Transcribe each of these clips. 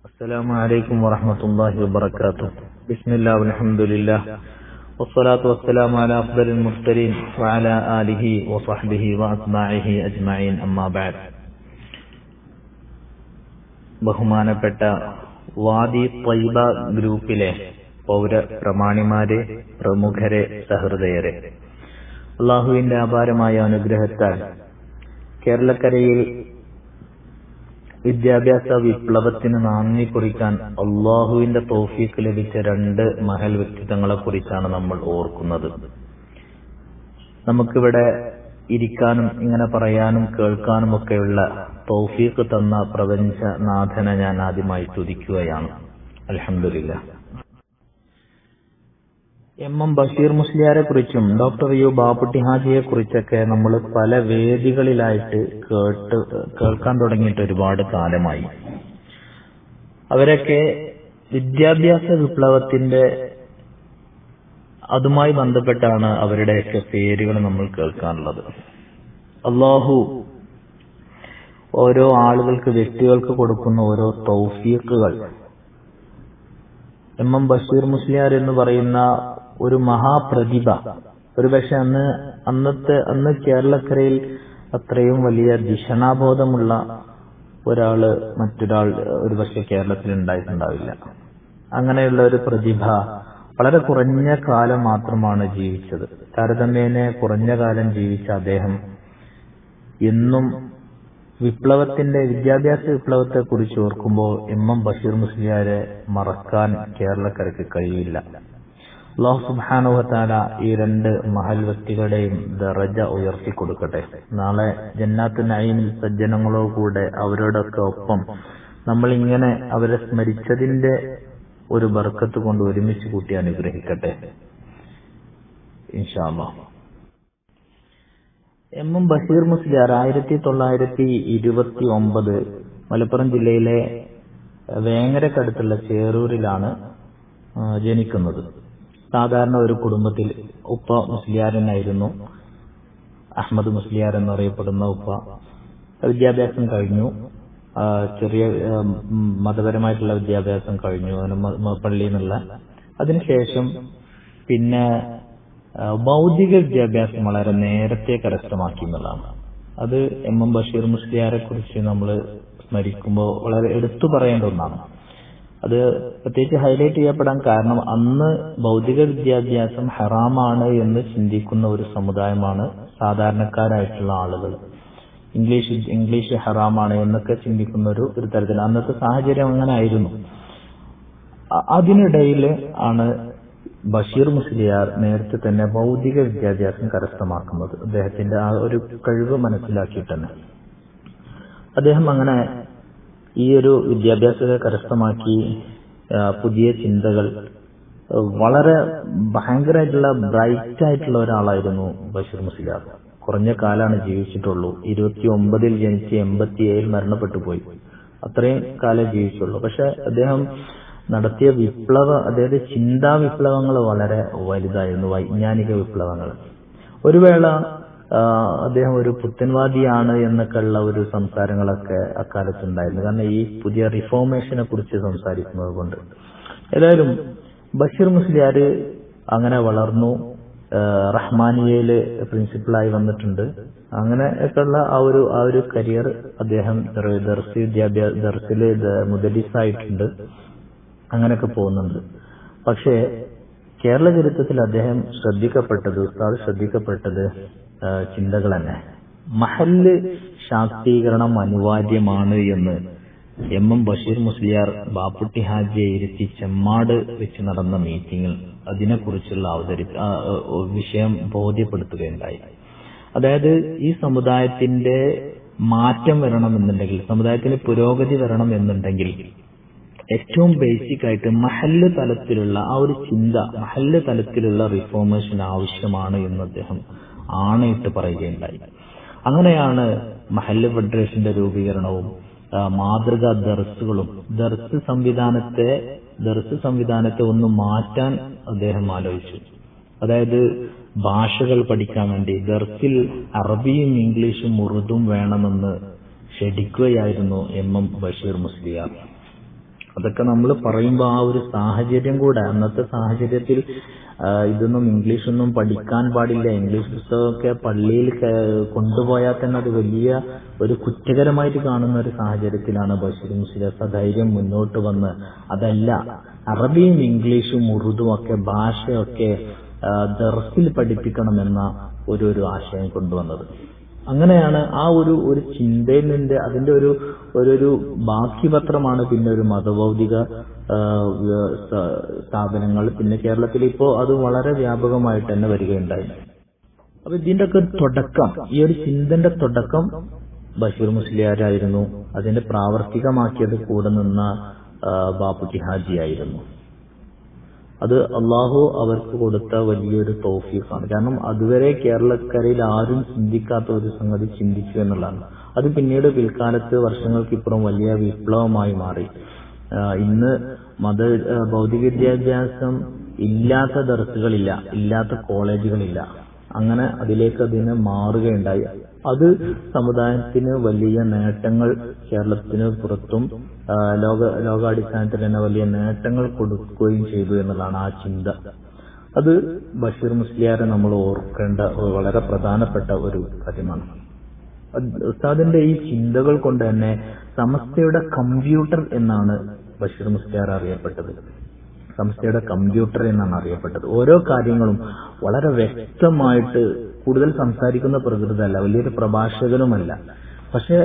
السلام عليكم ورحمة الله وبركاته. بسم الله والحمد لله والصلاة والسلام على أفضل المرسلين وعلى آله وصحبه وأتباعه أجمعين أما بعد. ബഹുമാനപ്പെട്ട വാദി ത്വയ്ബ ഗ്രൂപ്പിലെ പൗര പ്രമാണിമാരെ, പ്രമുഖരെ, സഹൃദയരെ, അള്ളാഹുവിന്റെ അപാരമായ അനുഗ്രഹത്താൽ കേരളക്കരയിൽ വിദ്യാഭ്യാസ വിപ്ലവത്തിന് നാന്ദി കുറിക്കാൻ അള്ളാഹുവിന്റെ തൗഫീഖ് ലഭിച്ച രണ്ട് മഹൽ വ്യക്തിത്വങ്ങളെ കുറിച്ചാണ് നമ്മൾ ഓർക്കുന്നത്. നമുക്കിവിടെ ഇരിക്കാനും ഇങ്ങനെ പറയാനും കേൾക്കാനും ഒക്കെയുള്ള തൗഫീഖ് തന്ന പ്രപഞ്ചനാഥനെ ഞാൻ ആദ്യമായി സ്തുതിക്കുകയാണ്. അൽഹംദുലില്ലാഹ്. എം ബഷീർ മുസ്ലിയാരെ കുറിച്ചും ഡോക്ടർ യു ബാപ്പുട്ടി ഹാജിയെ കുറിച്ചൊക്കെ നമ്മൾ പല വേദികളിലായിട്ട് കേൾക്കാൻ തുടങ്ങിയിട്ട് ഒരുപാട് കാലമായി. അവരൊക്കെ വിദ്യാഭ്യാസ വിപ്ലവത്തിന്റെ അതുമായി ബന്ധപ്പെട്ടാണ് അവരുടെയൊക്കെ പേരുകൾ നമ്മൾ കേൾക്കാനുള്ളത്. അല്ലാഹു ഓരോ ആളുകൾക്ക്, വ്യക്തികൾക്ക് കൊടുക്കുന്ന ഓരോ തൗഫീഖുകൾ. എം ബഷീർ മുസ്ലിയാർ എന്ന് പറയുന്ന ഒരു മഹാപ്രതിഭ, ഒരുപക്ഷെ അന്ന് കേരളക്കരയിൽ അത്രയും വലിയ ദിശനാബോധമുള്ള ഒരാള് മറ്റൊരാൾ ഒരുപക്ഷെ കേരളത്തിൽ ഉണ്ടായിട്ടുണ്ടാവില്ല. അങ്ങനെയുള്ള ഒരു പ്രതിഭ വളരെ കുറഞ്ഞ കാലം മാത്രമാണ് ജീവിച്ചത്. താരതമ്യേന കുറഞ്ഞ കാലം ജീവിച്ച അദ്ദേഹം എന്നും വിദ്യാഭ്യാസ വിപ്ലവത്തെ കുറിച്ച് ഓർക്കുമ്പോൾ എം ബഷീർ മുസ്ലിയാരെ മറക്കാൻ കേരളക്കരയ്ക്ക് കഴിയില്ല. അല്ലാഹു സുബ്ഹാനഹു വ തആല ഈ രണ്ട് മഹൽ വ്യക്തികളുടെയും ദറജ ഉയർത്തി കൊടുക്കട്ടെ. നാളെ ജന്നാത്തുൻ നഈമിൽ സജ്ജനങ്ങളോടുകൂടെ അവരോടൊക്കെ ഒപ്പം നമ്മൾ ഇങ്ങനെ അവരെ സ്മരിച്ചതിന്റെ ഒരു ബർക്കത്ത് കൊണ്ട് ഒരുമിച്ച് കൂട്ടി അനുഗ്രഹിക്കട്ടെ ഇൻഷാ അല്ലാഹ്. എം ബഷീർ മുസ്ലിയാർ 1929 മലപ്പുറം ജില്ലയിലെ വേങ്ങരക്കടുത്തുള്ള ചേറൂരിലാണ് ജനിക്കുന്നത്. സാധാരണ ഒരു കുടുംബത്തിൽ ഉപ്പ മുസ്ലിയാരനായിരുന്നു, അഹമ്മദ് മുസ്ലിയാർ എന്നറിയപ്പെടുന്ന ഉപ്പ. വിദ്യാഭ്യാസം കഴിഞ്ഞു, ചെറിയ മതപരമായിട്ടുള്ള വിദ്യാഭ്യാസം കഴിഞ്ഞു പള്ളിയിൽ നിന്നുള്ള. അതിനുശേഷം പിന്നെ ഭൗതിക വിദ്യാഭ്യാസം വളരെ നേരത്തെ കരസ്ഥമാക്കി എന്നുള്ളതാണ്. അത് എം ബഷീർ മുസ്ലിയാരെ കുറിച്ച് നമ്മൾ സ്മരിക്കുമ്പോൾ വളരെ എടുത്തു പറയേണ്ട ഒന്നാണ്. അത് പ്രത്യേകിച്ച് ഹൈലൈറ്റ് ചെയ്യപ്പെടാൻ കാരണം അന്ന് ഭൗതിക വിദ്യാഭ്യാസം ഹറാമാണ് എന്ന് ചിന്തിക്കുന്ന ഒരു സമുദായമാണ് സാധാരണക്കാരായിട്ടുള്ള ആളുകൾ. ഇംഗ്ലീഷ് ഹറാമാണ് എന്നൊക്കെ ചിന്തിക്കുന്ന ഒരു തരത്തിൽ അന്നത്തെ സാഹചര്യം അങ്ങനെ ആയിരുന്നു. അതിനിടയിൽ ആണ് ബഷീർ മുസ്ലിയാർ നേരത്തെ തന്നെ ഭൗതിക വിദ്യാഭ്യാസം കരസ്ഥമാക്കുന്നത്. അദ്ദേഹത്തിന്റെ ആ ഒരു കഴിവ് മനസ്സിലാക്കിയിട്ട് തന്നെ അദ്ദേഹം അങ്ങനെ ഈ ഒരു വിദ്യാഭ്യാസത്തെ കരസ്ഥമാക്കി. പുതിയ ചിന്തകൾ, വളരെ ഭയങ്കരമായിട്ടുള്ള ബ്രൈറ്റ് ആയിട്ടുള്ള ഒരാളായിരുന്നു ബഷീർ മുസ്ലിയാർ. കുറഞ്ഞ കാലമാണ് ജീവിച്ചിട്ടുള്ളൂ. 29 ജനിച്ച് 87 മരണപ്പെട്ടു പോയി. അത്രയും കാലം ജീവിച്ചുള്ളൂ. പക്ഷെ അദ്ദേഹം നടത്തിയ അതായത് ചിന്താ വിപ്ലവങ്ങൾ വളരെ വലുതായിരുന്നു, വൈജ്ഞാനിക വിപ്ലവങ്ങൾ. ഒരു വേള അദ്ദേഹം ഒരു പുത്തൻവാദിയാണ് എന്നൊക്കെ ഉള്ള ഒരു സംസാരങ്ങളൊക്കെ അക്കാലത്തുണ്ടായിരുന്നു. കാരണം ഈ പുതിയ റിഫോർമേഷനെ കുറിച്ച് സംസാരിക്കുന്നത് കൊണ്ട്. ഏതായാലും ബഷീർ മുസ്ലിയാർ അങ്ങനെ വളർന്നു. റഹ്മാനിയയില് പ്രിൻസിപ്പളായി വന്നിട്ടുണ്ട്. അങ്ങനെയൊക്കെയുള്ള ആ ഒരു കരിയർ അദ്ദേഹം ദർസില് മുദരിസായിട്ടുണ്ട്. അങ്ങനെയൊക്കെ പോകുന്നുണ്ട്. പക്ഷേ കേരള ചരിത്രത്തിൽ അദ്ദേഹം ശ്രദ്ധിക്കപ്പെട്ടത് ചിന്തകൾ തന്നെ. മഹല്ല് ശാക്തീകരണം അനിവാര്യമാണ് എന്ന് എം ബഷീർ മുസ്ലിയാർ ബാപ്പുട്ടി ഹാജിയെ ഇരുത്തി ചെമ്മാട് വെച്ച് നടന്ന മീറ്റിംഗിൽ അതിനെക്കുറിച്ചുള്ള വിഷയം ബോധ്യപ്പെടുത്തുകയുണ്ടായി. അതായത് ഈ സമുദായത്തിന്റെ മാറ്റം വരണമെന്നുണ്ടെങ്കിൽ, സമുദായത്തിന് പുരോഗതി വരണം എന്നുണ്ടെങ്കിൽ ഏറ്റവും ബേസിക് ആയിട്ട് മഹല്ല് തലത്തിലുള്ള ആ ഒരു ചിന്ത, മഹല്ല് തലത്തിലുള്ള റിഫോർമേഷൻ ആവശ്യമാണ് എന്ന് അദ്ദേഹം ആണയിട്ട് പറയുകയുണ്ടായി. അങ്ങനെയാണ് മഹല്ല് ഫെഡറേഷന്റെ രൂപീകരണവും മാതൃകാ ദർസുകളും ദർസ് സംവിധാനത്തെ ഒന്ന് മാറ്റാൻ അദ്ദേഹം ആലോചിച്ചു. അതായത് ഭാഷകൾ പഠിക്കാൻ വേണ്ടി ദർസിൽ അറബിയും ഇംഗ്ലീഷും ഉറുദും വേണമെന്ന് ക്ഷണിക്കുകയായിരുന്നു എം ബഷീർ മുസ്ലിയാർ. അതൊക്കെ നമ്മൾ പറയുമ്പോൾ ആ ഒരു സാഹചര്യം കൂടെ, അന്നത്തെ സാഹചര്യത്തിൽ ഇതൊന്നും ഇംഗ്ലീഷൊന്നും പഠിക്കാൻ പാടില്ല, ഇംഗ്ലീഷ് പുസ്തകമൊക്കെ പള്ളിയിൽ കൊണ്ടുപോയാൽ തന്നെ അത് വലിയ ഒരു കുറ്റകരമായിട്ട് കാണുന്ന ഒരു സാഹചര്യത്തിലാണ് ബഷീർ മുസ്ലിയാർ സധൈര്യം മുന്നോട്ട് വന്ന് അതല്ല, അറബിയും ഇംഗ്ലീഷും ഉറുദും ഒക്കെ ഭാഷയൊക്കെ ദർസിൽ പഠിപ്പിക്കണമെന്ന ഒരു ആശയം കൊണ്ടുവന്നത്. അങ്ങനെയാണ് ആ ഒരു ചിന്തയിൽ നിന്ന് അതിന്റെ ഒരു ബാക്കി പത്രമാണ് പിന്നെ ഒരു മതഭൗതിക സ്ഥാപനങ്ങൾ. പിന്നെ കേരളത്തിൽ ഇപ്പോ അത് വളരെ വ്യാപകമായിട്ട് തന്നെ വരികയുണ്ടായി. അപ്പൊ ഇതിന്റെ ഒക്കെ തുടക്കം, ഈ ഒരു ചിന്തന്റെ തുടക്കം ബഷീർ മുസ്ലിയാരായിരുന്നു. അതിന്റെ പ്രാവർത്തികമാക്കിയത് കൂടെ നിന്ന ബാപ്പുട്ടി ഹാജിയായിരുന്നു. അത് അള്ളാഹു അവർക്ക് കൊടുത്ത വലിയൊരു തൗഫീഖാണ്. കാരണം അതുവരെ കേരളക്കരയിൽ ആരും ചിന്തിക്കാത്ത ഒരു സംഗതി ചിന്തിച്ചു എന്നുള്ളതാണ്. അത് പിന്നീട് പിൽക്കാലത്ത് വർഷങ്ങൾക്കിപ്പുറം വലിയ വിപ്ലവമായി മാറി. ഇന്ന് ഭൗതിക വിദ്യാഭ്യാസം ഇല്ലാത്ത ദർസുകളില്ല, ഇല്ലാത്ത കോളേജുകളില്ല. അങ്ങനെ അതിനെ മാറുകയുണ്ടായി. അത് സമുദായത്തിന് വലിയ നേട്ടങ്ങൾ, കേരളത്തിന് പുറത്തും ലോകാടിസ്ഥാനത്തിൽ തന്നെ വലിയ നേട്ടങ്ങൾ കൊടുക്കുകയും ചെയ്തു എന്നുള്ളതാണ് ആ ചിന്ത. അത് ബഷീർ മുസ്ലിയാരെ നമ്മൾ ഓർക്കേണ്ട വളരെ പ്രധാനപ്പെട്ട ഒരു കാര്യമാണ്. ഉസ്താദിന്റെ ഈ ചിന്തകൾ കൊണ്ട് തന്നെ സമസ്തയുടെ കമ്പ്യൂട്ടർ എന്നാണ് ബഷീർ മുസ്ലിയാർ അറിയപ്പെട്ടത്. സംസ്ഥയുടെ കമ്പ്യൂട്ടർ എന്നാണ് അറിയപ്പെട്ടത്. ഓരോ കാര്യങ്ങളും വളരെ വ്യക്തമായിട്ട്, കൂടുതൽ സംസാരിക്കുന്ന പ്രകൃതമല്ല, വലിയൊരു പ്രഭാഷകനുമല്ല, പക്ഷെ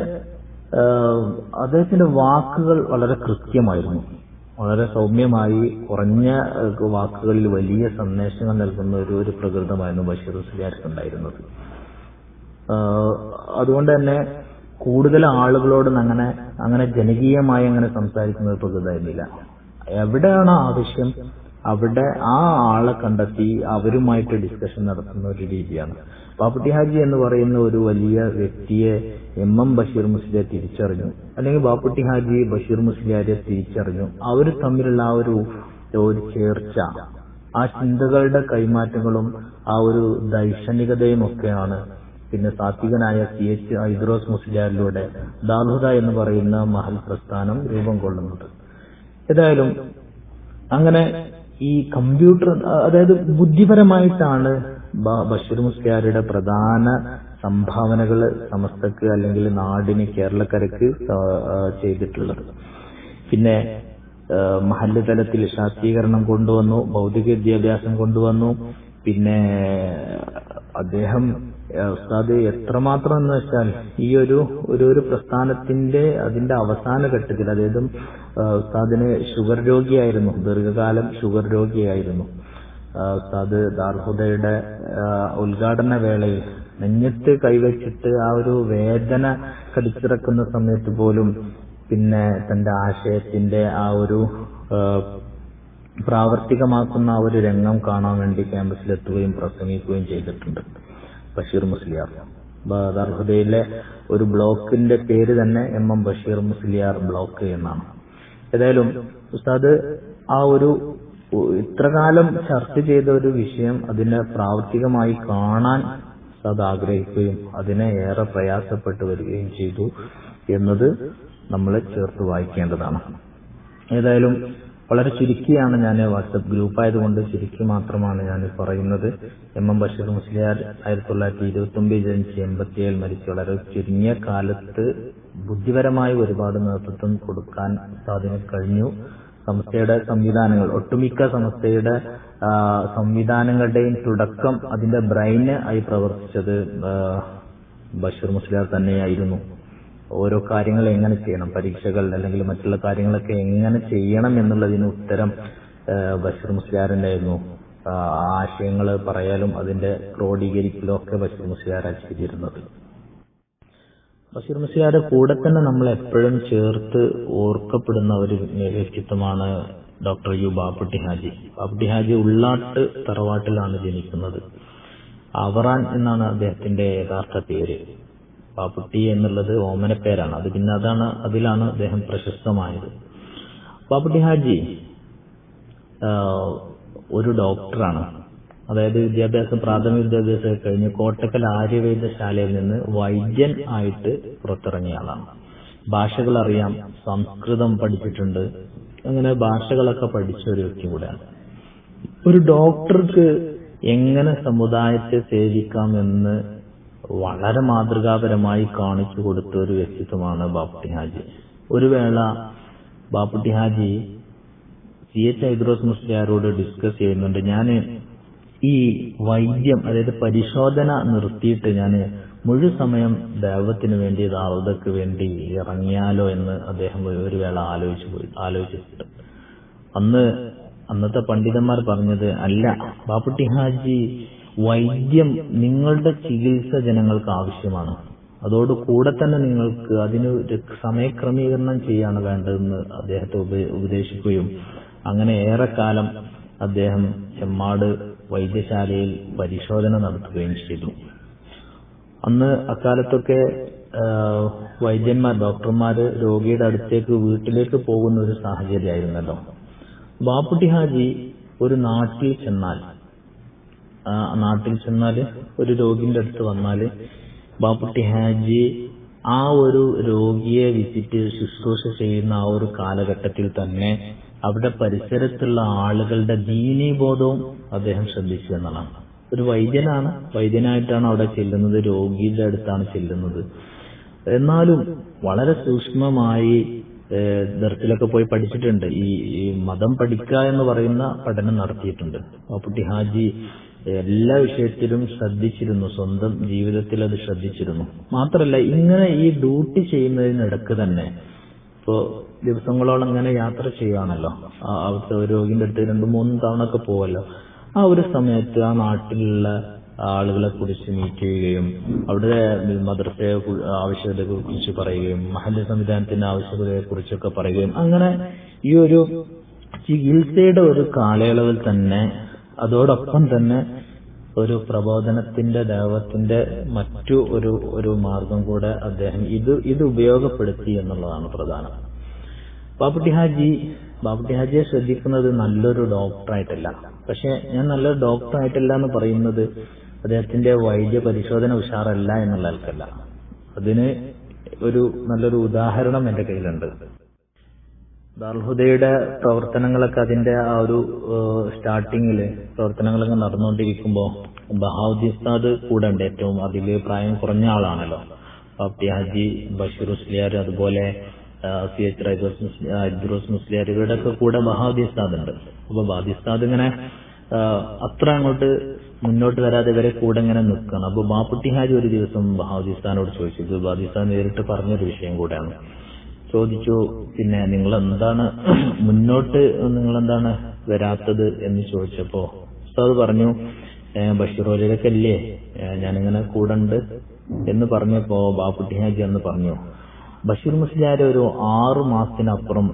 അദ്ദേഹത്തിന്റെ വാക്കുകൾ വളരെ കൃത്യമായിരുന്നു. വളരെ സൗമ്യമായി കുറഞ്ഞ വാക്കുകളിൽ വലിയ സന്ദേശങ്ങൾ നൽകുന്ന ഒരു പ്രകൃതമായിരുന്നു ബഷീർ മുസ്ലിയാർക്ക് ഉണ്ടായിരുന്നത്. അതുകൊണ്ട് തന്നെ കൂടുതൽ ആളുകളോട് അങ്ങനെ ജനകീയമായി അങ്ങനെ സംസാരിക്കുന്ന ഒരു പ്രകൃതമായിരുന്നില്ല. എവിടെയാണോ ആവശ്യം അവിടെ ആ ആളെ കണ്ടെത്തി അവരുമായിട്ട് ഡിസ്കഷൻ നടത്തുന്ന ഒരു രീതിയാണ്. ബാപ്പുട്ടി ഹാജി എന്ന് പറയുന്ന ഒരു വലിയ വ്യക്തിയെ എം ബഷീർ മുസ്ലിയാർ തിരിച്ചറിഞ്ഞു, അല്ലെങ്കിൽ ബാപ്പുട്ടി ഹാജി ബഷീർ മുസ്ലിയാരെ തിരിച്ചറിഞ്ഞു. അവർ തമ്മിലുള്ള ആ ഒരു ചേർച്ച, ആ ചിന്തകളുടെ കൈമാറ്റങ്ങളും ആ ഒരു ദൈക്ഷണികതയും ഒക്കെയാണ് പിന്നെ സാത്വികനായ CH ഐദ്രോസ് മുസ്ലിയാരിലൂടെ ദാർഹുദ എന്ന് പറയുന്ന മഹൽ പ്രസ്ഥാനം രൂപം കൊള്ളുന്നത്. ഏതായാലും അങ്ങനെ ഈ കമ്പ്യൂട്ടർ, അതായത് ബുദ്ധിപരമായിട്ടാണ് ബഷീർ മുസ്ലിയാരുടെ പ്രധാന സംഭാവനകൾ സമസ്തക്ക് അല്ലെങ്കിൽ നാടിന്, കേരളക്കരക്ക് ചെയ്തിട്ടുള്ളത്. പിന്നെ മഹല്ല് തലത്തിൽ ശാക്തീകരണം കൊണ്ടുവന്നു, ഭൗതിക വിദ്യാഭ്യാസം കൊണ്ടുവന്നു. പിന്നെ അദ്ദേഹം ഉസ്താദ് എത്രമാത്രം എന്ന് വെച്ചാൽ ഈ ഒരു പ്രസ്ഥാനത്തിന്റെ അതിന്റെ അവസാന ഘട്ടത്തിൽ, അതായത് ഉസ്താദിന് ഷുഗർ രോഗിയായിരുന്നു, ദീർഘകാലം ഷുഗർ രോഗിയായിരുന്നു. ഉസ്താദ് ദാർഹുദയുടെ ഉദ്ഘാടന വേളയിൽ നെഞ്ഞത്ത് കൈവച്ചിട്ട് ആ ഒരു വേദന കടിച്ചിറക്കുന്ന സമയത്ത് പോലും പിന്നെ തന്റെ ആശയത്തിന്റെ ആ ഒരു പ്രാവർത്തികമാക്കുന്ന ആ ഒരു രംഗം കാണാൻ വേണ്ടി ക്യാമ്പസിലെത്തുകയും പ്രസംഗിക്കുകയും ചെയ്തിട്ടുണ്ട് ബഷീർ മുസ്ലിയാർ. ദാർഹുദയിലെ ഒരു ബ്ലോക്കിന്റെ പേര് തന്നെ ബഷീർ മുസ്ലിയാർ ബ്ലോക്ക് എന്നാണ്. ഏതായാലും ഉസ്താദ് ആ ഇത്രകാലം ചർച്ച ചെയ്ത ഒരു വിഷയം അതിനെ പ്രാവർത്തികമായി കാണാൻ ഉസ്താദ് ആഗ്രഹിക്കുകയും അതിനെ ഏറെ പ്രയാസപ്പെട്ടു വരികയും ചെയ്തു എന്നത് നമ്മൾ ചേർത്ത് വായിക്കേണ്ടതാണ്. ഏതായാലും വളരെ ചുരുക്കിയാണ് ഞാൻ, വാട്സപ്പ് ഗ്രൂപ്പായതുകൊണ്ട് ചുരുക്കി മാത്രമാണ് ഞാൻ പറയുന്നത്. ബഷീർ മുസ്ലിയാർ 1929 ജനിച്ച് 87 മരിച്ചു. വളരെ ചുരുങ്ങിയ കാലത്ത് ബുദ്ധിപരമായി ഒരുപാട് നേതൃത്വം കൊടുക്കാൻ സാധിച്ചു കഴിഞ്ഞു. സംസ്ഥയുടെ സംവിധാനങ്ങൾ, ഒട്ടുമിക്ക സംസ്ഥയുടെ സംവിധാനങ്ങളുടെയും തുടക്കം, അതിന്റെ ബ്രെയിന് ആയി പ്രവർത്തിച്ചത് ബഷീർ മുസ്ലിയാർ തന്നെയായിരുന്നു. ഓരോ കാര്യങ്ങൾ എങ്ങനെ ചെയ്യണം, പരീക്ഷകൾ അല്ലെങ്കിൽ മറ്റുള്ള കാര്യങ്ങളൊക്കെ എങ്ങനെ ചെയ്യണം എന്നുള്ളതിന് ഉത്തരം ബഷീർ മുസ്ലിയാറിന്റെ ആയിരുന്നു. ആശയങ്ങൾ പറയാലും അതിന്റെ ക്രോഡീകരിക്കലും ഒക്കെ ബഷീർ മുസ്ലിയാറാണ് ചെയ്തിരുന്നത്. ബഷീർ മുസ്ലിയാരുടെ കൂടെ തന്നെ നമ്മൾ എപ്പോഴും ചേർത്ത് ഓർക്കപ്പെടുന്ന ഒരു വ്യക്തിത്വമാണ് ഡോക്ടർ യു ബാപ്പുട്ടി ഹാജി. ബാപ്പുട്ടി ഹാജി ഉള്ളാട്ട് തറവാട്ടിലാണ് ജനിക്കുന്നത്. അവറാൻ എന്നാണ് അദ്ദേഹത്തിന്റെ യഥാർത്ഥ പേര്. ബാപ്പുട്ടി എന്നുള്ളത് ഓമന പേരാണ്. അത് പിന്നെ അതിലാണ് അദ്ദേഹം പ്രശസ്തമായത്. ബാപ്പുട്ടി ഹാജി ഒരു ഡോക്ടറാണ്. അതായത് പ്രാഥമിക വിദ്യാഭ്യാസം കഴിഞ്ഞ് കോട്ടക്കൽ ആര്യവൈദ്യശാലയിൽ നിന്ന് വൈദ്യൻ ആയിട്ട് പുറത്തിറങ്ങിയ ആളാണ്. ഭാഷകൾ അറിയാം, സംസ്കൃതം പഠിച്ചിട്ടുണ്ട്, അങ്ങനെ ഭാഷകളൊക്കെ പഠിച്ച ഒരു വ്യക്തി കൂടെയാണ്. ഒരു ഡോക്ടർക്ക് എങ്ങനെ സമുദായത്തെ സേവിക്കാമെന്ന് വളരെ മാതൃകാപരമായി കാണിച്ചു കൊടുത്ത ഒരു വ്യക്തിത്വമാണ് ബാപ്പുട്ടി ഹാജി. ഒരു വേള ബാപ്പുട്ടി ഹാജി CH ഹൈദ്രോസ് മുസ്ലിയാരോട് ഡിസ്കസ് ചെയ്യുന്നുണ്ട്, ഞാൻ ഈ വൈദ്യം, അതായത് പരിശോധന നിർത്തിയിട്ട് ഞാൻ മുഴുവൻ സമയം ദൈവത്തിന് വേണ്ടി, ദാവതക്ക് വേണ്ടി ഇറങ്ങിയാലോ എന്ന് അദ്ദേഹം ഒരു വേള ആലോചിച്ചിട്ടുണ്ട്. അന്നത്തെ പണ്ഡിതന്മാർ പറഞ്ഞത്, അല്ല ബാപ്പുട്ടി ഹാജി, വൈദ്യം നിങ്ങളുടെ ചികിത്സ ജനങ്ങൾക്ക് ആവശ്യമാണ്, അതോട് കൂടെ തന്നെ നിങ്ങൾക്ക് അതിന് സമയക്രമീകരണം ചെയ്യാണ് വേണ്ടതെന്ന് അദ്ദേഹത്തെ ഉപദേശിക്കുകയും അങ്ങനെ ഏറെക്കാലം അദ്ദേഹം ചെമ്മാട് വൈദ്യശാലയിൽ പരിശോധന നടത്തുകയും ചെയ്തു. അന്ന് അക്കാലത്തൊക്കെ വൈദ്യന്മാർ, ഡോക്ടർമാര് രോഗിയുടെ അടുത്തേക്ക് വീട്ടിലേക്ക് പോകുന്ന ഒരു സാഹചര്യമായിരുന്നല്ലോ. ബാപ്പുട്ടി ഹാജി ഒരു നാട്ടിൽ ചെന്നാല് ഒരു രോഗിന്റെ അടുത്ത് വന്നാല് ബാപ്പുട്ടി ഹാജി ആ ഒരു രോഗിയെ വിസിറ്റ് ശുശ്രൂഷ ചെയ്യുന്ന ആ ഒരു കാലഘട്ടത്തിൽ തന്നെ അവിടെ പരിസരത്തുള്ള ആളുകളുടെ ദീനീബോധവും അദ്ദേഹം ശ്രദ്ധിച്ചു എന്നതാണ്. ഒരു വൈദ്യനായിട്ടാണ് അവിടെ ചെല്ലുന്നത്, രോഗിയുടെ അടുത്താണ് ചെല്ലുന്നത്. എന്നാലും വളരെ സൂക്ഷ്മമായി ദർസിലൊക്കെ പോയി പഠിച്ചിട്ടുണ്ട്. ഈ മതം പഠിക്കുക എന്ന് പറയുന്ന പഠനം നടത്തിയിട്ടുണ്ട്. ബാപ്പുട്ടി ഹാജി എല്ലാ വിഷയത്തിലും ശ്രദ്ധിച്ചിരുന്നു, സ്വന്തം ജീവിതത്തിൽ അത് ശ്രദ്ധിച്ചിരുന്നു. മാത്രമല്ല, ഇങ്ങനെ ഈ ഡ്യൂട്ടി ചെയ്യുന്നതിനിടക്ക് തന്നെ ഇപ്പോ ദിവസങ്ങളോളം ഇങ്ങനെ യാത്ര ചെയ്യുകയാണല്ലോ, അവിടുത്തെ രോഗിന്റെ അടുത്ത് 2-3 തവണ ഒക്കെ പോവല്ലോ. ആ ഒരു സമയത്ത് ആ നാട്ടിലുള്ള ആളുകളെ കുറിച്ച് മീറ്റ് ചെയ്യുകയും അവിടെ മദ്രസയെ ആവശ്യകതയെ കുറിച്ച് പറയുകയും മഹല്ല് സംവിധാനത്തിന്റെ ആവശ്യകതയെ കുറിച്ചൊക്കെ പറയുകയും അങ്ങനെ ഈ ഒരു ചികിത്സയുടെ ഒരു കാലയളവിൽ തന്നെ അതോടൊപ്പം തന്നെ ഒരു പ്രബോധനത്തിന്റെ ദൈവത്തിന്റെ മറ്റു ഒരു മാർഗം കൂടെ അദ്ദേഹം ഇത് ഉപയോഗപ്പെടുത്തി എന്നുള്ളതാണ് പ്രധാനം. ബാപ്പുട്ടി ഹാജിയെ ശ്രദ്ധിക്കുന്നത് നല്ലൊരു ഡോക്ടറായിട്ടല്ല. പക്ഷെ ഞാൻ നല്ലൊരു ഡോക്ടറായിട്ടല്ല എന്ന് പറയുന്നത് അദ്ദേഹത്തിന്റെ വൈദ്യ പരിശോധന ഉഷാറല്ല എന്നുള്ള ആൾക്കല്ല. അതിന് നല്ലൊരു ഉദാഹരണം എന്റെ കയ്യിലുണ്ട്. ദാറുൽ പ്രവർത്തനങ്ങളൊക്കെ അതിന്റെ ആ ഒരു സ്റ്റാർട്ടിങ്ങില് പ്രവർത്തനങ്ങളൊക്കെ നടന്നുകൊണ്ടിരിക്കുമ്പോ ബഹാവുദ്ദീൻ ഉസ്താദ് കൂടെ ഉണ്ട്. ഏറ്റവും അതില് പ്രായം കുറഞ്ഞ ആളാണല്ലോ. ബാപ്പുട്ടി ഹാജി, ബഷീർ മുസ്ലിയാർ, അതുപോലെ CH ഹൈദ്രോസ് മുസ്ലിയാർ, ഇവരുടെ ഒക്കെ കൂടെ ബഹാവുദ്ദീൻ ഉസ്താദ് ഉണ്ട്. അപ്പൊ ബഹാവുദ്ദീൻ ഉസ്താദ് ഇങ്ങനെ അത്ര അങ്ങോട്ട് മുന്നോട്ട് വരാതെ ഇവരെ കൂടെ ഇങ്ങനെ നിൽക്കണം. അപ്പൊ ബാപ്പുട്ടി ഹാജി ഒരു ദിവസം ബഹാവുദ്ദീൻ ഉസ്താദിനോട് ചോദിച്ചു, ബഹാവുദ്ദീൻ ഉസ്താദ് നേരിട്ട് പറഞ്ഞൊരു വിഷയം കൂടെയാണ്. ചോദിച്ചു, പിന്നെ നിങ്ങളെന്താണ് വരാത്തത് എന്ന് ചോദിച്ചപ്പോ ഉസ്താദ് പറഞ്ഞു, ബഷീറോലൊക്കെ അല്ലേ ഞാനിങ്ങനെ കൂടെ ഉണ്ട് എന്ന് പറഞ്ഞപ്പോ ബാപ്പുട്ടി ഹാജി എന്ന് പറഞ്ഞു, ബഷീർ മുസ്ലിയാരെ ഒരു 6 മാസത്തിനപ്പുറം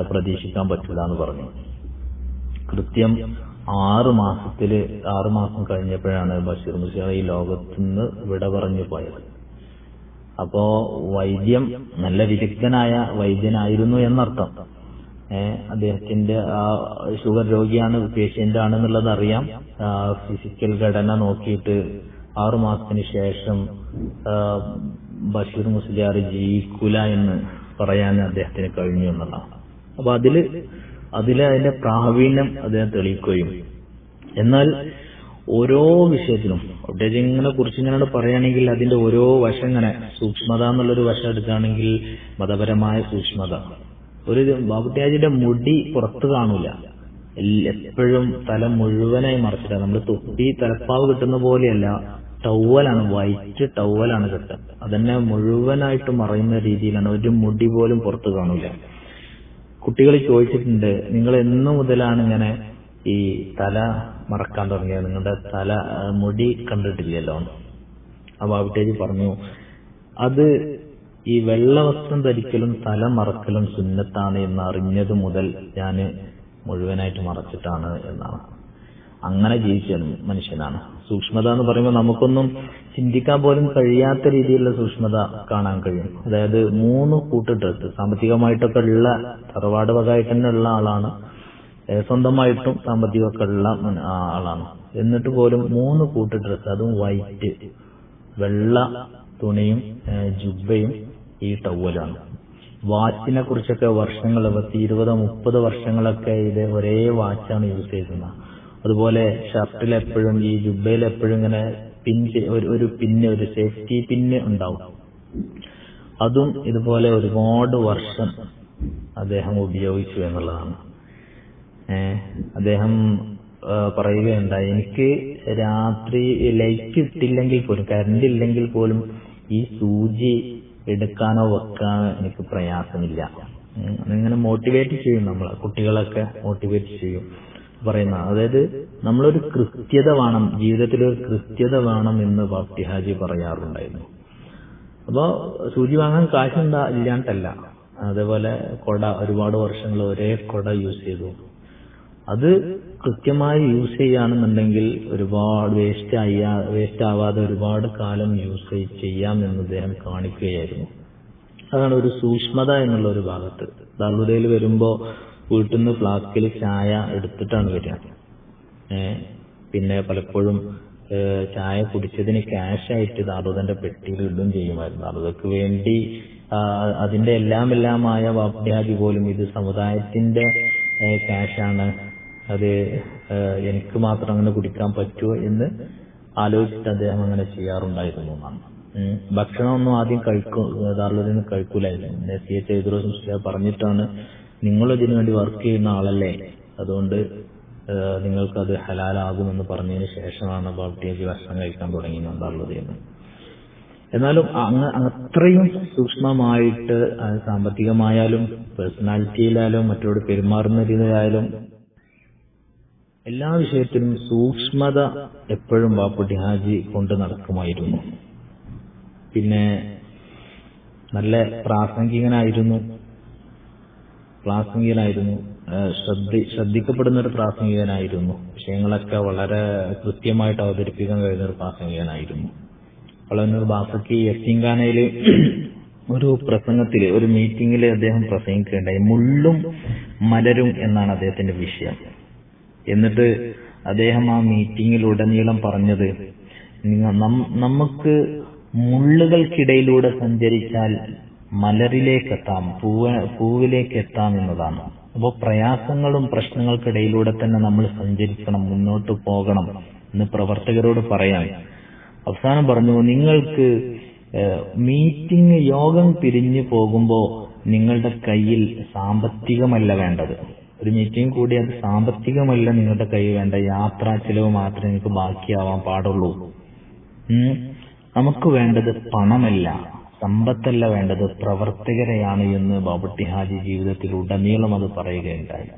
പ്രതീക്ഷിക്കാൻ പറ്റില്ല എന്ന് പറഞ്ഞു. കൃത്യം 6 മാസം കഴിഞ്ഞപ്പോഴാണ് ബഷീർ മുസ്ലിയാർ ഈ ലോകത്തുനിന്ന് വിട പറഞ്ഞു പോയത്. അപ്പോ വൈദ്യം നല്ല വിദഗ്ധനായ വൈദ്യനായിരുന്നു എന്നർത്ഥം. അദ്ദേഹത്തിന്റെ ഷുഗർ രോഗിയാണ്, പേഷ്യന്റ് ആണെന്നുള്ളത് അറിയാം. ഫിസിക്കൽ ഘടന നോക്കിയിട്ട് 6 മാസത്തിന് ശേഷം ബഷീർ മുസ്ലിയാർ ജീവിക്കൂല എന്ന് പറയാൻ അദ്ദേഹത്തിന് കഴിഞ്ഞു എന്നുള്ളതാണ്. അപ്പൊ അതിന്റെ പ്രാവീണ്യം അദ്ദേഹം തെളിയിക്കുകയും, എന്നാൽ ഓരോ വിഷയത്തിലും ഇങ്ങനെ കുറിച്ചിങ്ങനെ പറയുകയാണെങ്കിൽ അതിന്റെ ഓരോ വശം ഇങ്ങനെ സൂക്ഷ്മത എന്നുള്ളൊരു വശം എടുക്കുകയാണെങ്കിൽ മതപരമായ സൂക്ഷ്മത. ബാപ്പുട്ടി ഹാജിയുടെ മുടി പുറത്ത് കാണൂല, എപ്പോഴും തല മുഴുവനായി മറച്ചിട്ടാണ്. നമ്മൾ തൊപ്പി തലപ്പാവ് കിട്ടുന്ന പോലെയല്ല, ടവലാണ്, വൈറ്റ് ടവലാണ് കിട്ടുക. അതന്നെ മുഴുവനായിട്ട് മറയുന്ന രീതിയിലാണ്, ഒരു മുടി പോലും പുറത്ത് കാണൂല. കുട്ടികൾ ചോദിച്ചിട്ടുണ്ട്, നിങ്ങൾ എന്നു മുതലാണ് ഇങ്ങനെ ഈ തല മറക്കാൻ തുടങ്ങിയത്, നിങ്ങളുടെ തല മുടി കണ്ടിട്ടില്ലല്ലോ. അപ്പൊ ബാപ്പുട്ടി ഹാജി പറഞ്ഞു, അത് ഈ വെള്ള വസ്ത്രം ധരിക്കലും തല മറക്കലും സുന്നത്താണ് എന്ന് അറിഞ്ഞത് മുതൽ ഞാൻ മുഴുവനായിട്ട് മറച്ചിട്ടാണ് എന്നാണ്. അങ്ങനെ ജീവിച്ച മനുഷ്യനാണ്. സൂക്ഷ്മത എന്ന് പറയുമ്പോൾ നമുക്കൊന്നും ചിന്തിക്കാൻ പോലും കഴിയാത്ത രീതിയിലുള്ള സൂക്ഷ്മത കാണാൻ കഴിയും. അതായത് 3 കൂട്ട് ഡ്രസ്സ് സാമ്പത്തികമായിട്ടൊക്കെ ഉള്ള, തറവാട് വകയായിട്ട് തന്നെ ഉള്ള ആളാണ്, സ്വന്തമായിട്ടും സാമ്പത്തികമൊക്കെ ഉള്ള ആളാണ്. എന്നിട്ട് പോലും 3 കൂട്ട് ഡ്രസ്സ്, അതും വൈറ്റ്, വെള്ള തുണിയും ജുബ്ബയും ഈ ടവലാണ്. വാച്ചിനെ കുറിച്ചൊക്കെ വർഷങ്ങൾ 20-30 വർഷങ്ങളൊക്കെ ഇത് ഒരേ വാച്ചാണ് യൂസ് ചെയ്യുന്നത്. അതുപോലെ ഷർട്ടിൽ എപ്പോഴും ഈ ജുബയിൽ എപ്പോഴും ഇങ്ങനെ ഒരു പിന്ന്, ഒരു സേഫ്റ്റി പിന്ന് ഉണ്ടാവും. അതും ഇതുപോലെ ഒരുപാട് വർഷം അദ്ദേഹം ഉപയോഗിച്ചു എന്നുള്ളതാണ്. അദ്ദേഹം പറയുകയുണ്ടായി, എനിക്ക് രാത്രി ലൈറ്റ് ഇട്ടില്ലെങ്കിൽ പോലും, കറണ്ട് ഇല്ലെങ്കിൽ പോലും ഈ സൂചി എടുക്കാനോ വെക്കാനോ എനിക്ക് പ്രയാസമില്ല. അങ്ങനെ മോട്ടിവേറ്റ് ചെയ്യും, നമ്മൾ കുട്ടികളൊക്കെ മോട്ടിവേറ്റ് ചെയ്യും പറയുന്ന. അതായത് നമ്മളൊരു കൃത്യത വേണം, ജീവിതത്തിൽ ഒരു കൃത്യത വേണം എന്ന് ബാപ്തി ഹാജി പറയാറുണ്ടായിരുന്നു. അപ്പോ സൂചി വാങ്ങാൻ ഇല്ലാണ്ടല്ല. അതേപോലെ കൊട, ഒരുപാട് വർഷങ്ങൾ ഒരേ കൊട യൂസ് ചെയ്തു. അത് കൃത്യമായി യൂസ് ചെയ്യുകയാണെന്നുണ്ടെങ്കിൽ ഒരുപാട് വേസ്റ്റ് ആവാതെ ഒരുപാട് കാലം യൂസ് ചെയ്യാമെന്ന് അദ്ദേഹം കാണിക്കുകയായിരുന്നു. അതാണ് ഒരു സൂക്ഷ്മത എന്നുള്ള ഒരു ഭാഗത്ത്. ദാറുൽ വരുമ്പോ വീട്ടിൽ നിന്ന് ഫ്ലാസ്കിൽ ചായ എടുത്തിട്ടാണ് വരിക. പിന്നെ പലപ്പോഴും ചായ കുടിച്ചതിന് ക്യാഷായിട്ട് ദാറുദന്റെ പെട്ടിയിൽ ഇടും ചെയ്യുമായിരുന്നു. ദാറുദക്ക് വേണ്ടി അതിന്റെ എല്ലാമായ ബാപ്തി ഹാജി പോലും ഇത് സമുദായത്തിന്റെ ക്യാഷാണ്, അത് എനിക്ക് മാത്രം അങ്ങനെ കുടിക്കാൻ പറ്റുമോ എന്ന് ആലോചിച്ചിട്ട് അദ്ദേഹം അങ്ങനെ ചെയ്യാറുണ്ടായിരുന്നു എന്നാണ്. ഭക്ഷണമൊന്നും ആദ്യം ദാറുൽ കഴിക്കൂലായിരുന്നു. CH ഇദ്രീസ് മുസ്ലിയാർ പറഞ്ഞിട്ടാണ്, നിങ്ങളിതിനു വേണ്ടി വർക്ക് ചെയ്യുന്ന ആളല്ലേ, അതുകൊണ്ട് നിങ്ങൾക്കത് ഹലാലാകുമെന്ന് പറഞ്ഞതിന് ശേഷമാണ് ബാപ്തി ഹാജി ഭക്ഷണം കഴിക്കാൻ തുടങ്ങിയെന്നുള്ളത്. എന്നാലും അത്രയും സൂക്ഷ്മമായിട്ട് സാമ്പത്തികമായാലും പേഴ്സണാലിറ്റിയിലായാലും മറ്റോട് പെരുമാറുന്ന രീതിയിലായാലും എല്ലാ വിഷയത്തിലും സൂക്ഷ്മത എപ്പോഴും ബാപ്പുട്ടി ഹാജി കൊണ്ട് നടക്കുമായിരുന്നു. പിന്നെ നല്ല പ്രാസംഗികനായിരുന്നു, ശ്രദ്ധിക്കപ്പെടുന്ന ഒരു പ്രാസംഗികനായിരുന്നു. വിഷയങ്ങളൊക്കെ വളരെ കൃത്യമായിട്ട് അവതരിപ്പിക്കാൻ കഴിയുന്ന ഒരു പ്രാസംഗികനായിരുന്നു. വളവന്നൂർ ബാഫക്കി യത്തീംഖാനയില് ഒരു പ്രസംഗത്തില്, ഒരു മീറ്റിംഗില് അദ്ദേഹം പ്രസംഗിക്കുകയുണ്ടായി. മുള്ളും മലരും എന്നാണ് അദ്ദേഹത്തിന്റെ വിഷയം. എന്നിട്ട് അദ്ദേഹം ആ മീറ്റിംഗിലുടനീളം പറഞ്ഞത്, നമുക്ക് മുള്ളുകൾക്കിടയിലൂടെ സഞ്ചരിച്ചാൽ മലരിലേക്കെത്താം, പൂവിലേക്കെത്താം എന്നതാണ്. അപ്പോൾ പ്രയാസങ്ങളും പ്രശ്നങ്ങൾക്കിടയിലൂടെ തന്നെ നമ്മൾ സഞ്ചരിക്കണം, മുന്നോട്ട് പോകണം എന്ന് പ്രവർത്തകരോട് പറയാം. അവസാനം പറഞ്ഞു, നിങ്ങൾക്ക് മീറ്റിംഗ് യോഗം പിരിഞ്ഞു പോകുമ്പോ നിങ്ങളുടെ കയ്യിൽ സാമ്പത്തികമല്ല വേണ്ടത്. ഒരു മീറ്റിംഗ് കൂടി അത് സാമ്പത്തികമല്ല നിങ്ങളുടെ കയ്യിൽ വേണ്ട, യാത്രാ ചെലവ് മാത്രമേ നിങ്ങൾക്ക് ബാക്കിയാവാൻ പാടുള്ളൂ. നമുക്ക് വേണ്ടത് പണമല്ല, സമ്പത്തല്ല വേണ്ടത്, പ്രവർത്തകരെയാണ് എന്ന് ബാപ്പുട്ടി ഹാജി ജീവിതത്തിൽ ഉടനീളം അത് പറയുകയുണ്ടായി.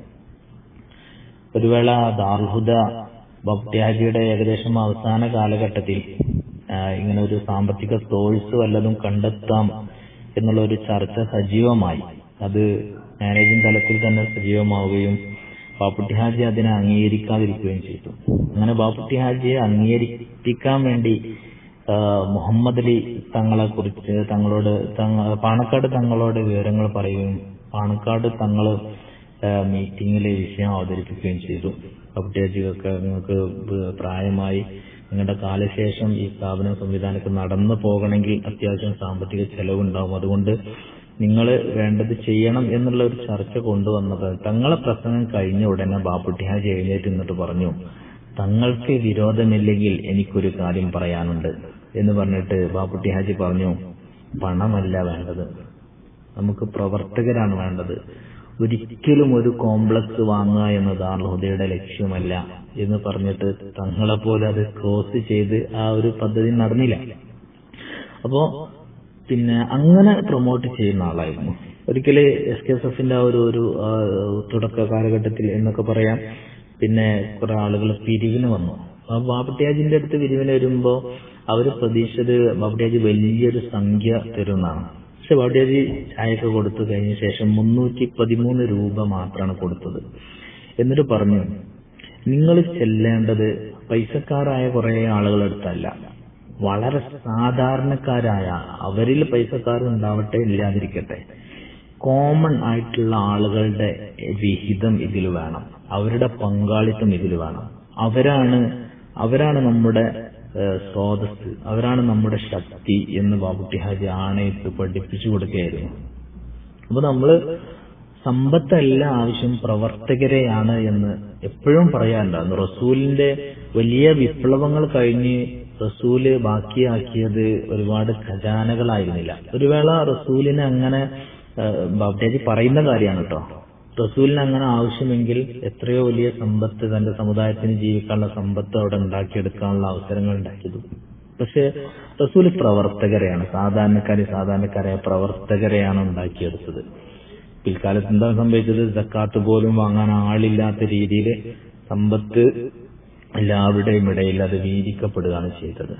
ഒരു വേള ദാറുൽ ഹുദ ബാപ്പുട്ടി ഹാജിയുടെ ഏകദേശം അവസാന കാലഘട്ടത്തിൽ ഇങ്ങനെ ഒരു സാമ്പത്തിക സോഴ്സ് വല്ലതും കണ്ടെത്താം എന്നുള്ള ഒരു ചർച്ച സജീവമായി. അത് മാനേജിംഗ് തലത്തിൽ തന്നെ സജീവമാവുകയും ബാപ്പുട്ടി ഹാജി അതിനെ അംഗീകരിക്കാതിരിക്കുകയും ചെയ്തു. അങ്ങനെ ബാപ്പുട്ടി ഹാജിയെ അംഗീകരിപ്പിക്കാൻ വേണ്ടി മുഹമ്മദ് അലി തങ്ങളെ കുറിച്ച് പാണക്കാട് തങ്ങളോട് വിവരങ്ങൾ പറയുകയും പാണക്കാട് തങ്ങൾ മീറ്റിംഗിലെ വിഷയം അവതരിപ്പിക്കുകയും ചെയ്തു. ബാപ്പുട്ടി ഹാജിയൊക്കെ, നിങ്ങൾക്ക് പ്രായമായി, നിങ്ങളുടെ കാലശേഷം ഈ സ്ഥാപന സംവിധാനത്തിൽ നടന്നു പോകണമെങ്കിൽ അത്യാവശ്യം സാമ്പത്തിക ചെലവുണ്ടാവും, അതുകൊണ്ട് നിങ്ങൾ വേണ്ടത് ചെയ്യണം എന്നുള്ള ഒരു ചർച്ച കൊണ്ടുവന്നത്. തങ്ങളെ പ്രസംഗം കഴിഞ്ഞ ഉടനെ ബാപ്പുട്ടി ഹാജി എഴുന്നേറ്റ് നിന്നിട്ട് പറഞ്ഞു, തങ്ങൾക്ക് വിരോധമില്ലെങ്കിൽ എനിക്കൊരു കാര്യം പറയാനുണ്ട് എന്ന് പറഞ്ഞിട്ട് ബാപ്പുട്ടി ഹാജി പറഞ്ഞു, പണമല്ല വേണ്ടത്, നമുക്ക് പ്രവർത്തകരാണ് വേണ്ടത്. ഒരിക്കലും ഒരു കോംപ്ലക്സ് വാങ്ങുക എന്നത് ദാറുൽ ഹുദയുടെ ലക്ഷ്യമല്ല എന്ന് പറഞ്ഞിട്ട് തങ്ങളെപ്പോലെ അത് ക്രോസ് ചെയ്ത് ആ ഒരു പദ്ധതി നടന്നില്ല. അപ്പോ പിന്നെ അങ്ങനെ പ്രൊമോട്ട് ചെയ്യുന്ന ആളായിരുന്നു. ഒരിക്കല് SKSFന്റെ ഒരു തുടക്ക കാലഘട്ടത്തിൽ എന്നൊക്കെ പറയാം, പിന്നെ കുറെ ആളുകൾ പിരിവിന് വന്നു. ബാപ്പുട്ടി ഹാജിന്റെ അടുത്ത് പിരിവിന് വരുമ്പോ അവര് പ്രതീക്ഷിച്ചത് ബാപ്പുട്ടി ഹാജി വലിയൊരു സംഖ്യ തരുന്നതാണ്. പക്ഷെ ബാപ്പുട്ടി ഹാജി ചായയൊക്കെ കൊടുത്തു കഴിഞ്ഞ ശേഷം 313 രൂപ മാത്രമാണ് കൊടുത്തത്. എന്നിട്ട് പറഞ്ഞു, നിങ്ങൾ ചെല്ലേണ്ടത് പൈസക്കാരായ കുറെ ആളുകളെടുത്തല്ല, വളരെ സാധാരണക്കാരായ, അവരിൽ പൈസക്കാരുണ്ടാവട്ടെ ഇല്ലാതിരിക്കട്ടെ, കോമൺ ആയിട്ടുള്ള ആളുകളുടെ വിഹിതം ഇതിൽ വേണം, അവരുടെ പങ്കാളിത്തം ഇതിൽ വേണം. അവരാണ് നമ്മുടെ സ്രോതസ്, അവരാണ് നമ്മുടെ ശക്തി എന്ന് ബാപ്പുട്ടി ഹാജി ആണയിട്ട് പഠിപ്പിച്ചു കൊടുക്കുകയായിരുന്നു. അപ്പൊ നമ്മള് സമ്പത്തല്ല ആവശ്യം, പ്രവർത്തകരെയാണ് എന്ന് എപ്പോഴും പറയാറുണ്ടായിരുന്നു. റസൂലിന്റെ വലിയ വിപ്ലവങ്ങൾ കഴിഞ്ഞ് റസൂല് ബാക്കിയാക്കിയത് ഒരുപാട് ഖജാനകളായിരുന്നില്ല. ഒരു വേള റസൂലിന് അങ്ങനെ ബാബ്ജി പറയുന്ന കാര്യമാണ് കേട്ടോ, റസൂലിന് അങ്ങനെ ആവശ്യമെങ്കിൽ എത്രയോ വലിയ സമ്പത്ത്, തന്റെ സമുദായത്തിന് ജീവിക്കാനുള്ള സമ്പത്ത് അവിടെ ഉണ്ടാക്കിയെടുക്കാനുള്ള അവസരങ്ങൾ ഉണ്ടാക്കിയത്. പക്ഷെ റസൂൽ പ്രവർത്തകരെയാണ്, സാധാരണക്കാരായ പ്രവർത്തകരെയാണ് ഉണ്ടാക്കിയെടുത്തത്. പിൽക്കാലത്ത് എന്താ സംഭവിച്ചത്? സക്കാത്ത് പോലും വാങ്ങാൻ ആളില്ലാത്ത രീതിയിൽ സമ്പത്ത് എല്ലാവരുടെയും ഇടയിൽ അത് വീതിക്കപ്പെടുകയാണ് ചെയ്തത്.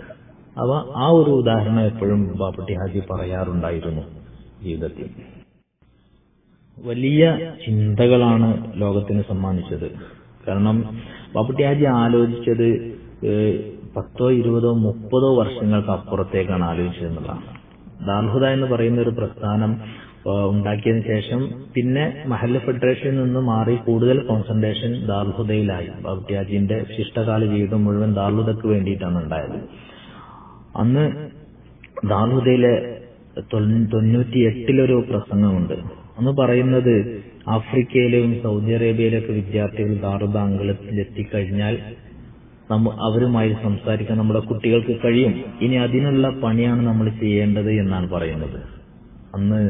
അവ ആ ഒരു ഉദാഹരണം എപ്പോഴും ബാപ്പുട്ടി ഹാജി പറയാറുണ്ടായിരുന്നു ജീവിതത്തിൽ. വലിയ ചിന്തകളാണ് ലോകത്തിന് സമ്മാനിച്ചത്. കാരണം ബാപ്പുട്ടി ഹാജി ആലോചിച്ചത് 10, 20, 30 വർഷങ്ങൾക്ക് അപ്പുറത്തേക്കാണ് ആലോചിച്ചതെന്നുള്ളതാണ്. ദാർഹുദ എന്ന് പറയുന്ന ഒരു പ്രസ്ഥാനം ഉണ്ടാക്കിയതിനു ശേഷം പിന്നെ മഹല്ല് ഫെഡറേഷനിൽ നിന്ന് മാറി കൂടുതൽ കോൺസെൻട്രേഷൻ ദാർഹുദയിലായി. ബാപ്പുട്ടി ഹാജിന്റെ ശിഷ്ടകാല ജീവിതം മുഴുവൻ ദാർഹുദക്ക് വേണ്ടിയിട്ടാണ് ഉണ്ടായത്. അന്ന് ദാർഹുദയിലെ 98 പ്രസംഗമുണ്ട്. അന്ന് പറയുന്നത് ആഫ്രിക്കയിലെയും സൗദി അറേബ്യയിലൊക്കെ വിദ്യാർത്ഥികൾ ദാറുദ അങ്കണത്തിൽ എത്തിക്കഴിഞ്ഞാൽ അവരുമായി സംസാരിക്കാൻ നമ്മുടെ കുട്ടികൾക്ക് കഴിയും. ഇനി അതിനുള്ള പണിയാണ് നമ്മൾ ചെയ്യേണ്ടത് എന്നാണ് പറയുന്നത്. അന്ന്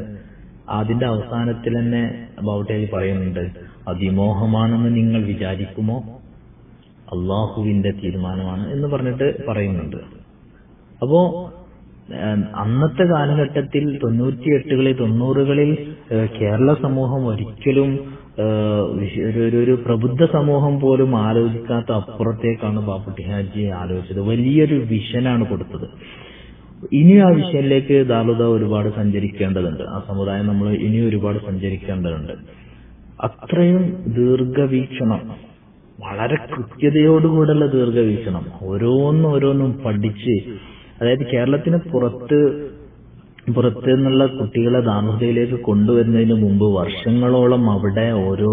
അതിന്റെ അവസാനത്തിൽ തന്നെ ബാപ്പുട്ടി പറയുന്നുണ്ട്, അതിമോഹമാണെന്ന് നിങ്ങൾ വിചാരിക്കുമോ, അള്ളാഹുവിന്റെ തീരുമാനമാണ് എന്ന് പറഞ്ഞിട്ട് പറയുന്നുണ്ട്. അപ്പോ അന്നത്തെ കാലഘട്ടത്തിൽ 98കളിൽ 90കളിൽ കേരള സമൂഹം ഒരിക്കലും ഒരു പ്രബുദ്ധ സമൂഹം പോലും ആലോചിക്കാത്ത അപ്പുറത്തേക്കാണ് ബാപ്പുട്ടി ഹാജി ആലോചിച്ചത്. വലിയൊരു വിഷനാണ് കൊടുത്തത്. ഇനി ആ വിഷയത്തിലേക്ക് ദാറുദ ഒരുപാട് സഞ്ചരിക്കേണ്ടതുണ്ട്. ആ സമുദായം നമ്മൾ ഇനി ഒരുപാട് സഞ്ചരിക്കേണ്ടതുണ്ട്. അത്രയും ദീർഘവീക്ഷണം, വളരെ കൃത്യതയോടുകൂടെയുള്ള ദീർഘവീക്ഷണം, ഓരോന്നും പഠിച്ച്, അതായത് കേരളത്തിന് പുറത്ത് നിന്നുള്ള കുട്ടികളെ ദാറുദയിലേക്ക് കൊണ്ടുവരുന്നതിന് മുമ്പ് വർഷങ്ങളോളം അവിടെ ഓരോ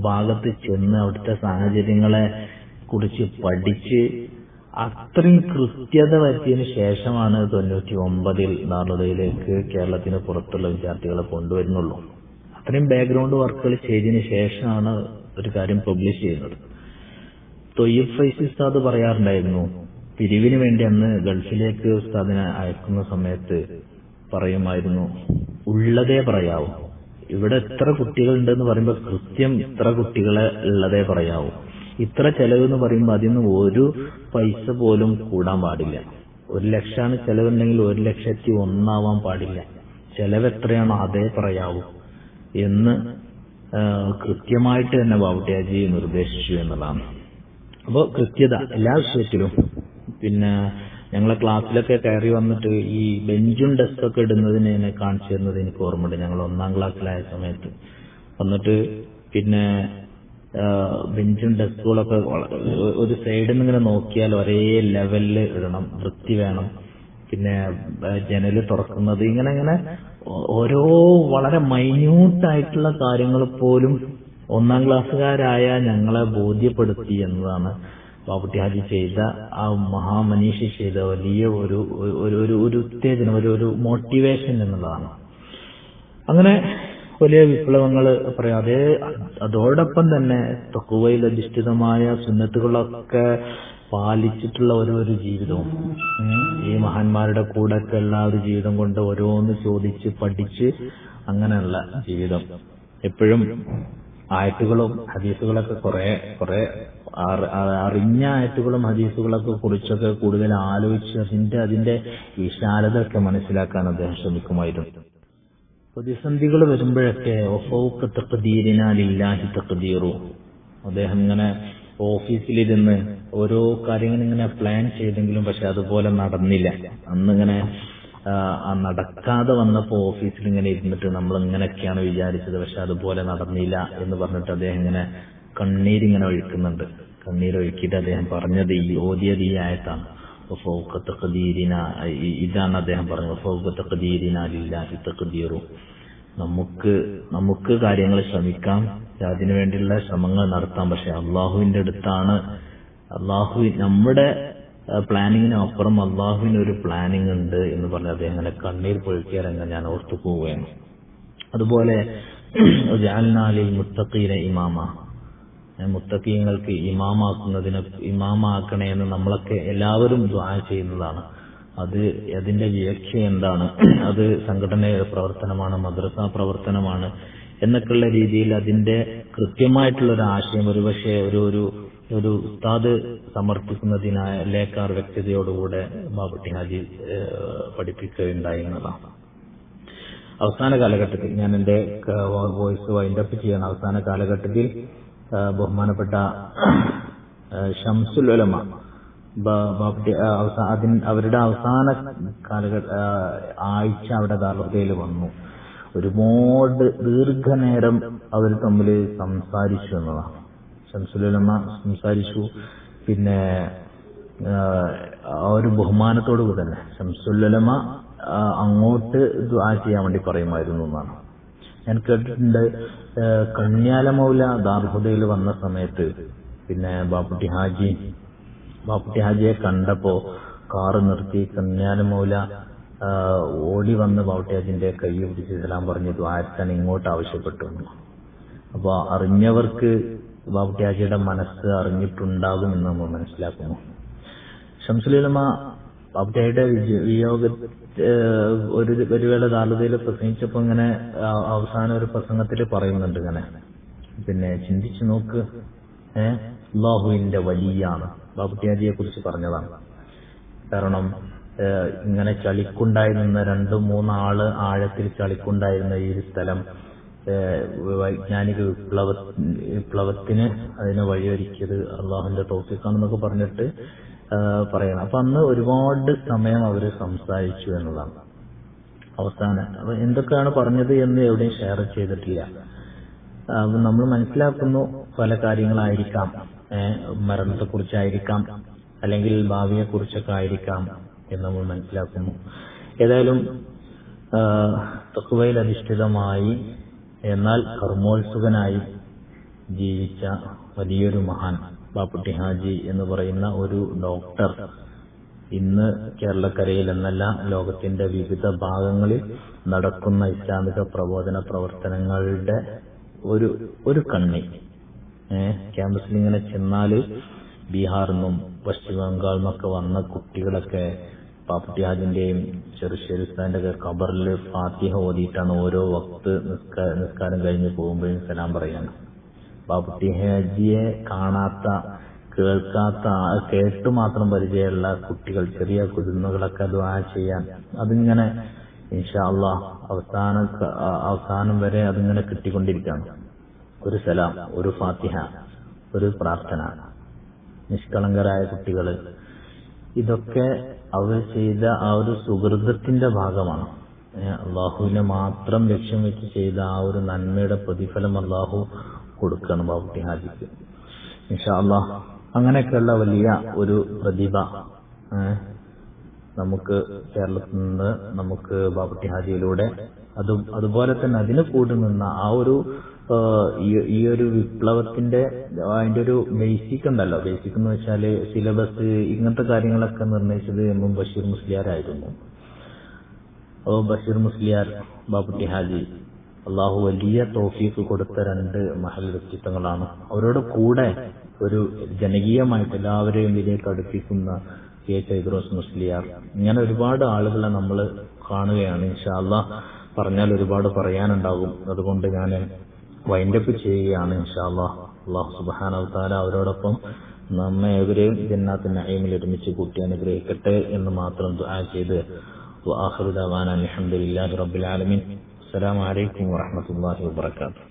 ഭാഗത്ത് ചെന്ന് അവിടുത്തെ സാഹചര്യങ്ങളെ കുറിച്ച് പഠിച്ച് അത്രയും കൃത്യത വരുത്തിയതിനു ശേഷമാണ് 99ൽ ദാറുദയിലേക്ക് കേരളത്തിന് പുറത്തുള്ള വിദ്യാർത്ഥികളെ കൊണ്ടുവരുന്നുള്ളൂ. അത്രയും ബാക്ക്ഗ്രൗണ്ട് വർക്കുകൾ ചെയ്തതിനു ശേഷമാണ് ഒരു കാര്യം പബ്ലിഷ് ചെയ്യുന്നത്. തൊയ്യിബ് ഫൈസി ഉസ്താദ് പറയാറുണ്ടായിരുന്നു, പിരിവിന് വേണ്ടി അന്ന് ഗൾഫിലേക്ക് ഉസ്താദിനെ അയക്കുന്ന സമയത്ത് പറയുമായിരുന്നു, ഉള്ളതേ പറയാവൂ. ഇവിടെ എത്ര കുട്ടികളുണ്ടെന്ന് പറയുമ്പോൾ കൃത്യം ഇത്ര കുട്ടികളെ ഉള്ളതേ പറയാവൂ. ഇത്ര ചെലവ് എന്ന് പറയുമ്പോൾ അതിന് ഒരു പൈസ പോലും കൂടാൻ പാടില്ല. 1 ലക്ഷമാണ് ചെലവുണ്ടെങ്കിൽ 1,01,000 ആവാൻ പാടില്ല. ചെലവ് എത്രയാണോ അതേ പറയാവൂ എന്ന് കൃത്യമായിട്ട് തന്നെ ബാപ്പുട്ടി ഹാജി നിർദ്ദേശിച്ചു എന്നുള്ളതാണ്. അപ്പോൾ കൃത്യത എല്ലാ വിഷയത്തിലും. പിന്നെ ഞങ്ങളെ ക്ലാസ്സിലൊക്കെ കയറി വന്നിട്ട് ഈ ബെഞ്ചും ഡെസ്കൊക്കെ ഇടുന്നതിന് എന്നെ കാണിച്ചു തരുന്നത് എനിക്ക് ഓർമ്മയുണ്ട്. ഞങ്ങൾ 1ാം ക്ലാസ്സിലായ സമയത്ത് വന്നിട്ട് പിന്നെ ബെഞ്ചും ഡെസ്കുകളൊക്കെ ഒരു സൈഡിൽ നിന്ന് ഇങ്ങനെ നോക്കിയാൽ ഒരേ ലെവലിൽ ഇടണം, വൃത്തി വേണം. പിന്നെ ജനല് തുറക്കുന്നത് ഇങ്ങനെ ഓരോ വളരെ മൈന്യൂട്ടായിട്ടുള്ള കാര്യങ്ങൾ പോലും 1ാം ക്ലാസ്സുകാരായ ഞങ്ങളെ ബോധ്യപ്പെടുത്തി എന്നതാണ് ബാപ്പുട്ടി ഹാജി ചെയ്ത, ആ മഹാമനീഷി ചെയ്ത വലിയ ഒരു ഉത്തേജനം, ഒരു മോട്ടിവേഷൻ എന്നുള്ളതാണ്. അങ്ങനെ വലിയ വിപ്ലവങ്ങൾ പറയാതെ അതോടൊപ്പം തന്നെ തഖ്വയിൽ അധിഷ്ഠിതമായ സുന്നത്തുകളൊക്കെ പാലിച്ചിട്ടുള്ള ഒരു ജീവിതവും, ഈ മഹാന്മാരുടെ കൂടെയൊക്കെ ഉള്ള ഒരു ജീവിതം കൊണ്ട് ഓരോന്ന് ചോദിച്ച് പഠിച്ച് അങ്ങനെയുള്ള ജീവിതം. എപ്പോഴും ആയത്തുകളും ഹദീസുകളൊക്കെ കുറെ അറിഞ്ഞ ആയത്തുകളും ഹദീസുകളൊക്കെ കുറിച്ചൊക്കെ കൂടുതൽ ആലോചിച്ച് അതിന്റെ വിശാലത ഒക്കെ മനസ്സിലാക്കാൻ അദ്ദേഹം ശ്രമിക്കുമായിരുന്നു. പ്രതിസന്ധികൾ വരുമ്പോഴൊക്കെ വഫൗക തഖ്ദീരിനാ ലില്ലാഹി തഖ്ദീറു, അദ്ദേഹം ഇങ്ങനെ ഓഫീസിലിരുന്ന് ഓരോ കാര്യങ്ങൾ ഇങ്ങനെ പ്ലാൻ ചെയ്തെങ്കിലും പക്ഷെ അതുപോലെ നടന്നില്ല. അന്നിങ്ങനെ നടക്കാതെ വന്നപ്പോ ഓഫീസിൽ ഇങ്ങനെ ഇരുന്നിട്ട് നമ്മൾ ഇങ്ങനെയൊക്കെയാണ് വിചാരിച്ചത് പക്ഷെ അതുപോലെ നടന്നില്ല എന്ന് പറഞ്ഞിട്ട് അദ്ദേഹം ഇങ്ങനെ കണ്ണീരിങ്ങനെ ഒഴുക്കുന്നുണ്ട്. കണ്ണീരൊഴുക്കിയിട്ട് അദ്ദേഹം പറഞ്ഞത് ഓതിയത് ഈ ആയത്താണ്, വഫൗക തഖ്ദീരിനാ, ഇതാണ് അദ്ദേഹം പറഞ്ഞത്, വഫൗക തഖ്ദീരിനാ ലില്ലാഹി തഖ്ദീറു. നമുക്ക് കാര്യങ്ങൾ ശ്രമിക്കാം, അതിനു വേണ്ടിയുള്ള ശ്രമങ്ങൾ നടത്താം, പക്ഷെ അള്ളാഹുവിന്റെ അടുത്താണ്, നമ്മുടെ പ്ലാനിങ്ങിന് അപ്പുറം അള്ളാഹുവിന് ഒരു പ്ലാനിങ് ഉണ്ട് എന്ന് പറഞ്ഞ് അദ്ദേഹം അങ്ങനെ കണ്ണീർ പൊഴുക്കിയ രംഗം ഞാൻ ഓർത്തു പോവുകയാണ്. അതുപോലെ ജഅൽനാ ലിൽ മുത്തഖീന ഇമാമ, മുത്തഖീങ്ങൾക്ക് ഇമാമാക്കണേ എന്ന് നമ്മളൊക്കെ എല്ലാവരും ദുആ ചെയ്യുന്നതാണ്. അതിന്റെ വ്യാഖ്യ എന്താണ്? അത് സംഘടനയുടെ പ്രവർത്തനമാണ്, മദ്രസ പ്രവർത്തനമാണ് എന്നൊക്കെയുള്ള രീതിയിൽ അതിന്റെ കൃത്യമായിട്ടുള്ള ഒരു ആശയം ഒരുപക്ഷെ ഒരു ഉസ്താദ് സമർപ്പിക്കുന്നതിനേക്കാൾ വ്യക്തതയോടുകൂടെ ബാപ്പുട്ടി ഹാജി പഠിപ്പിക്കുകയുണ്ടായി എന്നതാണ്. അവസാന കാലഘട്ടത്തിൽ ഞാൻ എന്റെ വോയിസ് വൈൻഡപ്പ് ചെയ്യണം. അവസാന കാലഘട്ടത്തിൽ ബഹുമാനപ്പെട്ട ശംസുൽ ഉലമ അവരുടെ അവസാന ആഴ്ച അവിടെ ദാറുൽ വന്നു. ഒരുപാട് ദീർഘനേരം അവർ തമ്മിൽ സംസാരിച്ചു എന്നതാണ്. ശംസുൽ ഉലമ സംസാരിച്ചു. പിന്നെ ആ ഒരു ബഹുമാനത്തോടുകൂടി തന്നെ ശംസുൽ ഉലമ അങ്ങോട്ട് ദുആ ചെയ്യാൻ വേണ്ടി പറയുമായിരുന്നു എന്നാണ് ഞാൻ കേട്ടിട്ടുണ്ട്. കണ്യാല മൗല ദാറുൽ വന്ന സമയത്ത് പിന്നെ ബാപ്പുട്ടി ഹാജിയെ കണ്ടപ്പോ കാറ് നിർത്തി കണ്യാല മൗല ഓടി വന്ന് ബാപ്പുട്ടി ഹാജിന്റെ കൈ പിടിച്ച് സലാം പറഞ്ഞ് ദുആക്കാൻ ഇങ്ങോട്ട് ആവശ്യപ്പെട്ടു. അപ്പൊ അറിഞ്ഞവർക്ക് ബാപ്പുട്ടി ഹാജിയുടെ മനസ്സ് അറിഞ്ഞിട്ടുണ്ടാകുമെന്ന് നമ്മൾ മനസ്സിലാക്കുന്നു. ശംസുൽ ഉലമ ബാപ്പുട്ടി ഹാജിയുടെ വിയോഗ ഒരു വേള ദാറുൽ പ്രസംഗിച്ചപ്പോ ഇങ്ങനെ അവസാന ഒരു പ്രസംഗത്തിൽ പറയുന്നുണ്ട് ഇങ്ങനെ, പിന്നെ ചിന്തിച്ചു നോക്ക്, അല്ലാഹുവിന്റെ വലിയാണ് ബാപ്പുട്ടി ഹാജിയെ കുറിച്ച് പറഞ്ഞതാണ്. കാരണം ഇങ്ങനെ ചളിക്കുണ്ടായിരുന്ന 2-3 ആള് ആഴത്തിൽ ചളിക്കുണ്ടായിരുന്ന ഈ ഒരു സ്ഥലം വൈജ്ഞാനിക വിപ്ലവത്തിന് അതിനെ വഴിയൊരുക്കിയത് അള്ളാഹുവിന്റെ തൗഫീഖാണെന്നൊക്കെ പറഞ്ഞിട്ട് പറയണം. അപ്പൊ അന്ന് ഒരുപാട് സമയം അവര് സംസാരിച്ചു എന്നതാണ്. അവസാനം അപ്പൊ എന്തൊക്കെയാണ് പറഞ്ഞത് എന്ന് എവിടെയും ഷെയർ ചെയ്തിട്ടില്ല. നമ്മൾ മനസ്സിലാക്കുന്നു പല കാര്യങ്ങളായിരിക്കാം, മരണത്തെ കുറിച്ചായിരിക്കാം, അല്ലെങ്കിൽ ഭാവിയെ കുറിച്ചൊക്കെ ആയിരിക്കാം എന്ന് നമ്മൾ മനസ്സിലാക്കുന്നു. ഏതായാലും തഖ്വയിൽ അധിഷ്ഠിതമായി എന്നാൽ കർമ്മോത്സുകനായി ജീവിച്ച വലിയൊരു മഹാൻ ബാപ്പുട്ടി ഹാജി എന്ന് പറയുന്ന ഒരു ഡോക്ടർ ഇന്ന് കേരളക്കരയിൽ എന്നല്ല ലോകത്തിന്റെ വിവിധ ഭാഗങ്ങളിൽ നടക്കുന്ന ഇസ്ലാമിക പ്രബോധന പ്രവർത്തനങ്ങളുടെ ഒരു കണ്ണി. ക്യാമ്പസിൽ ഇങ്ങനെ ചെന്നാല് ബീഹാറിൽ നിന്നും പശ്ചിമ ബംഗാളിൽ നിന്നൊക്കെ വന്ന കുട്ടികളൊക്കെ ബാപ്പുട്ടി ഹാജിന്റെയും ചെറുശ്ശേരി ഉസ്താദിന്റെ ഖബറിൽ ഫാത്തിഹ ഓതിയിട്ടാണ് ഓരോ വക്ത് നിസ്കാരം കഴിഞ്ഞ് പോകുമ്പോഴും സലാം പറയാണ്. ബാപ്പുട്ടി ഹാജിയെ കാണാത്ത, കേൾക്കാത്ത, കേട്ടു മാത്രം പരിചയമുള്ള കുട്ടികൾ, ചെറിയ കുരുന്നുകളൊക്കെ ദുആ ചെയ്യാൻ അതിങ്ങനെ ഇൻഷാ അല്ലാഹ് അവസാനം വരെ അതിങ്ങനെ കിട്ടിക്കൊണ്ടിരിക്കുകയാണ്. ഒരു സലാം, ഒരു ഫാത്തിഹ, ഒരു പ്രാർത്ഥന, നിഷ്കളങ്കരായ കുട്ടികള്, ഇതൊക്കെ അവർ ചെയ്ത ആ ഒരു സുഹൃതത്തിന്റെ ഭാഗമാണ്. അള്ളാഹുവിനെ മാത്രം ലക്ഷ്യം വെച്ച് ചെയ്ത ആ ഒരു നന്മയുടെ പ്രതിഫലം അള്ളാഹു കൊടുക്കണം ബാപ്പുട്ടി ഹാജിക്ക് ഇൻഷാ അല്ലാഹ്. അങ്ങനെയൊക്കെയുള്ള വലിയ ഒരു പ്രതിഭ നമുക്ക് കേരളത്തിൽ നിന്ന് നമുക്ക് ബാപ്പുട്ടി ഹാജിയിലൂടെ അതുപോലെ തന്നെ അതിന് കൂടി നിന്ന ആ ഒരു ഈ ഒരു വിപ്ലവത്തിന്റെ അതിന്റെ ഒരു ബേസിക് ഉണ്ടല്ലോ. ബേസിക് എന്ന് വെച്ചാല് സിലബസ് ഇങ്ങനത്തെ കാര്യങ്ങളൊക്കെ നിർണയിച്ചത് എം ബഷീർ മുസ്ലിയാരായിരുന്നു. ബഷീർ മുസ്ലിയാർ, ബാപ്പുട്ടി ഹാജി, അള്ളാഹു വലിയ തൗഫീഖ് കൊടുത്ത 2 മഹൽ വ്യക്തിത്വങ്ങളാണ്. അവരോട് കൂടെ ഒരു ജനകീയമായിട്ട് എല്ലാവരെയും ഇതിലേക്ക് അടുപ്പിക്കുന്ന കെ ചൈദ്രോസ് മുസ്ലിയാർ, ഇങ്ങനെ ഒരുപാട് ആളുകളെ നമ്മൾ കാണുകയാണ്. ഇൻഷാ അല്ലാഹ് പറഞ്ഞാൽ ഒരുപാട് പറയാനുണ്ടാകും. അതുകൊണ്ട് ഞാൻ വൈൻഡപ്പ് ചെയ്യുകയാണ് ഇൻഷാ അല്ലാഹ്. അല്ലാഹു സുബ്ഹാനഹു വ തആല അവരോടൊപ്പം നമ്മെ ഏവരെയും ജന്നാത്തുൽ നഈമിൽ ഒരുമിച്ച് കൂട്ടി അനുഗ്രഹിക്കട്ടെ എന്ന് മാത്രം ദുആ ചെയ്ത് വആഖിറു ദഅവാനാ അൽഹംദുലില്ലാഹി റബ്ബിൽ ആലമീൻ. അസ്സലാമു അലൈക്കും വറഹ്മത്തുള്ളാഹി വബറകാതുഹു.